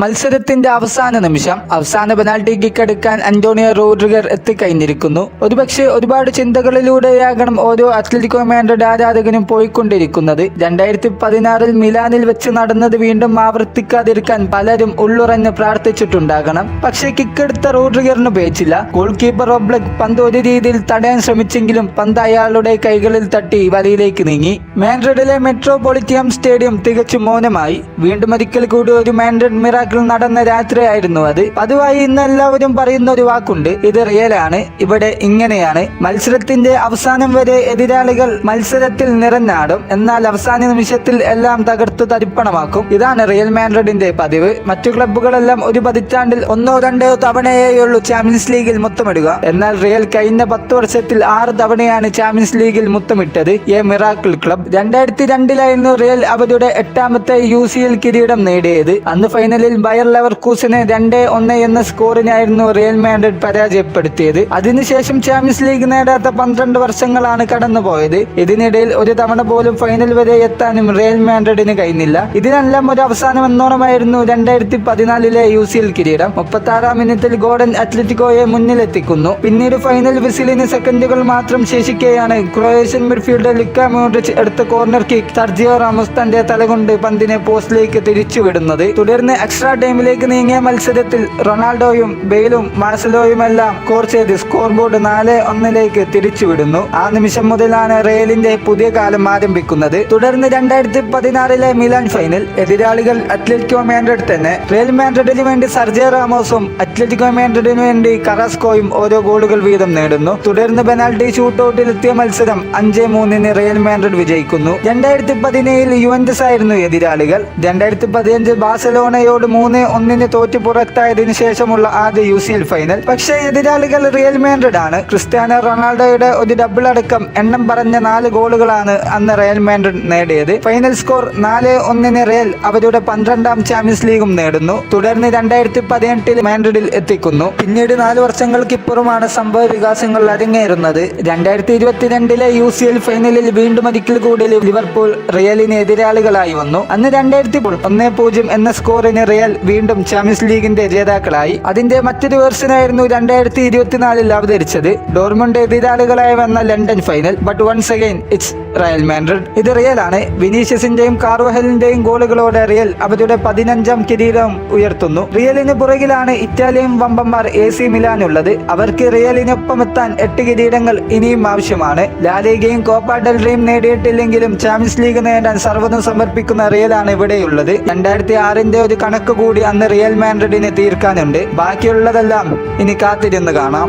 മത്സരത്തിന്റെ അവസാന നിമിഷം അവസാന പെനാൽറ്റി കിക്ക് എടുക്കാൻ അന്റോണിയോ റോഡ്രിഗർ എത്തിക്കഴിഞ്ഞിരിക്കുന്നു. ഒരുപക്ഷെ ഒരുപാട് ചിന്തകളിലൂടെയാകണം ഓരോ അത്ലറ്റിക്കോ മാഡ്രിഡ് ആരാധകനും പോയിക്കൊണ്ടിരിക്കുന്നത്. 2016 മിലാനിൽ വെച്ച് നടന്നത് വീണ്ടും ആവർത്തിക്കാതിരിക്കാൻ പലരും ഉള്ളുറഞ്ഞ് പ്രാർത്ഥിച്ചിട്ടുണ്ടാകണം. പക്ഷേ കിക്കെടുത്ത റോഡ്രിഗറിന് ഉപയോഗിച്ചില്ല. ഗോൾ കീപ്പർ ഒബ്ലക് പന്ത് ഒരു രീതിയിൽ തടയാൻ ശ്രമിച്ചെങ്കിലും പന്ത് അയാളുടെ കൈകളിൽ തട്ടി വലയിലേക്ക് നീങ്ങി. മാഡ്രിഡിലെ മെട്രോപൊളിറ്റൻ സ്റ്റേഡിയം തികച്ചും മൗനമായി. വീണ്ടും ഒരിക്കൽ കൂടി ഒരു മാഡ്രിഡ് മിറാക്കിൾ നടന്ന രാത്രിയായിരുന്നു അത്. പതിവായി ഇന്ന് എല്ലാവരും പറയുന്ന ഒരു വാക്കുണ്ട്, ഇത് റിയലാണ്. ഇവിടെ ഇങ്ങനെയാണ്. മത്സരത്തിന്റെ അവസാനം വരെ എതിരാളികൾ മത്സരത്തിൽ നിറഞ്ഞാടും, എന്നാൽ അവസാന നിമിഷത്തിൽ എല്ലാം തകർത്തു തരിപ്പണമാക്കും. ഇതാണ് റിയൽ മാഡ്രിഡിന്റെ പതിവ്. മറ്റു ക്ലബ്ബുകളെല്ലാം ഒരു പതിറ്റാണ്ടിൽ ഒന്നോ രണ്ടോ തവണയേയുള്ളൂ ചാമ്പ്യൻസ് ലീഗിൽ മുത്തമിടുക. എന്നാൽ റിയൽ കഴിഞ്ഞ 10 വർഷത്തിൽ 6 തവണയാണ് ചാമ്പ്യൻസ് ലീഗിൽ മുത്തമിട്ടത്. A miracle club. 2002 റിയൽ അവരുടെ 8ാമത്തെ UCL കിരീടം നേടിയത്. അന്ന് ഫൈനലിൽ ബയർ ലെവർകൂസനെ 2-1 എന്ന സ്കോറിനായിരുന്നു റിയൽ മാഡ്രിഡ് പരാജയപ്പെടുത്തിയത്. അതിനുശേഷം ചാമ്പ്യൻസ് ലീഗ് നേടാത്ത 12 വർഷങ്ങളാണ് കടന്നുപോയത്. ഇതിനിടയിൽ ഒരു തവണ പോലും ഫൈനൽ വരെ എത്താനും റിയൽ മാഡ്രിഡിന് കഴിഞ്ഞില്ല. ഇതിനെല്ലാം ഒരു അവസാനം എന്നോണമായിരുന്നു 2014 UCL കിരീടം. 36ാം മിനിറ്റിൽ ഗോർഡൻ അത്ലറ്റിക്കോയെ മുന്നിലെത്തിക്കുന്നു. പിന്നീട് ഫൈനൽ വിസിലിന് സെക്കൻഡുകൾ മാത്രം ശേഷിക്കെയാണ് ക്രൊയേഷ്യൻ മിഡ്ഫീൽഡർ ലുക്ക മോഡ്രിച്ച് എടുത്ത കോർണർ കിക്ക് സർജിയോ റാമോസ് തന്റെ തലകൊണ്ട് പന്തിനെ പോസ്റ്റിലേക്ക് തിരിച്ചുവിടുന്നത്. തുടർന്ന് എക്സ്ട്രാ ടൈമിലേക്ക് നീങ്ങിയ മത്സരത്തിൽ റൊണാൾഡോയും ബെയിലും മാർസലോയുമെല്ലാം സ്കോർ ചെയ്ത് സ്കോർ ബോർഡ് 4-1 തിരിച്ചുവിടുന്നു. ആ നിമിഷം മുതലാണ് റയലിന്റെ പുതിയ കാലം ആരംഭിക്കുന്നത്. തുടർന്ന് 2016 മിലാൻ ഫൈനൽ. എതിരാളികൾ അത്ലറ്റിക്കോ മാഡ്രിഡ് തന്നെ. റിയൽ മാഡ്രിഡിന് വേണ്ടി സർജിയോ റാമോസും അത്ലറ്റിക്കോ മാഡ്രിഡിന് വേണ്ടി കറാസ്കോയും ഓരോ ഗോളുകൾ വീതം നേടുന്നു. തുടർന്ന് പെനാൽറ്റി ഷൂട്ടൌട്ടിലെത്തിയ മത്സരം 5-3 റിയൽ മാഡ്രിഡ് വിജയിക്കുന്നു. 2017 യുവന്റസ് ആയിരുന്നു എതിരാളികൾ. 2015 ബാഴ്സലോണയോട് 3-1 തോറ്റു പുറത്തായതിനു ശേഷമുള്ള ആദ്യ UCL ഫൈനൽ. പക്ഷേ എതിരാളികൾ റിയൽ മാഡ്രിഡ് ആണ്. ക്രിസ്ത്യാനോ റൊണാൾഡോയുടെ ഒരു ഡബിൾ അടക്കം എണ്ണം പറഞ്ഞ 4 ഗോളുകളാണ് അന്ന് റിയൽ മാഡ്രിഡ് നേടിയത്. ഫൈനൽ സ്കോർ 4-1 റിയൽ അവരുടെ 12ാം ചാമ്പ്യൻസ് ലീഗും നേടുന്നു. തുടർന്ന് 2018 മാഡ്രിഡിൽ എത്തിക്കുന്നു. പിന്നീട് 4 വർഷങ്ങൾക്കിപ്പുറമാണ് സംഭവ വികാസങ്ങൾ അരങ്ങേറുന്നത്. 2022 UCL ഫൈനലിൽ വീണ്ടും ഒരിക്കൽ കൂടി ലിവർപൂൾ റിയലിന് എതിരാളികളായി വന്നു. അന്ന് 1-0 എന്ന സ്കോറിന് റിയൽ വീണ്ടും ചാമ്പ്യൻസ് ലീഗിന്റെ ജേതാക്കളായി. അതിന്റെ മറ്റൊരു വേർഷനായിരുന്നു 2024 അവതരിച്ചത്. ഡോർമുണ്ട് എതിരാളികളായി വന്ന London final. But once again it's Real Madrid. ഇത് റിയൽ ആണ്. വിനീഷ്യസിന്റെയും കാർവഹലിന്റെയും ഗോളുകളോടെ റിയൽ അവരുടെ 15ാം കിരീടം ഉയർത്തുന്നു. റിയലിന് പുറകിലാണ് ഇറ്റാലിയൻ വമ്പന്മാർ AC മിലാൻ ഉള്ളത്. അവർക്ക് റിയലിനൊപ്പം എത്താൻ 8 കിരീടങ്ങൾ ഇനിയും ആവശ്യമാണ്. ലാലിഗയും കോപ്പ ഡെൽ റേയും നേടിയിട്ടില്ലെങ്കിലും ചാമ്പ്യൻസ് ലീഗ് നേടാൻ സർവ്വതും സമർപ്പിക്കുന്ന റിയലാണ് ഇവിടെയുള്ളത്. 2006 ഒരു കണക്ക് കൂടി അന്ന് റിയൽ മാഡ്രിഡിന് തീർക്കാനുണ്ട്. ബാക്കിയുള്ളതെല്ലാം ഇനി കാത്തിരുന്ന് കാണാം.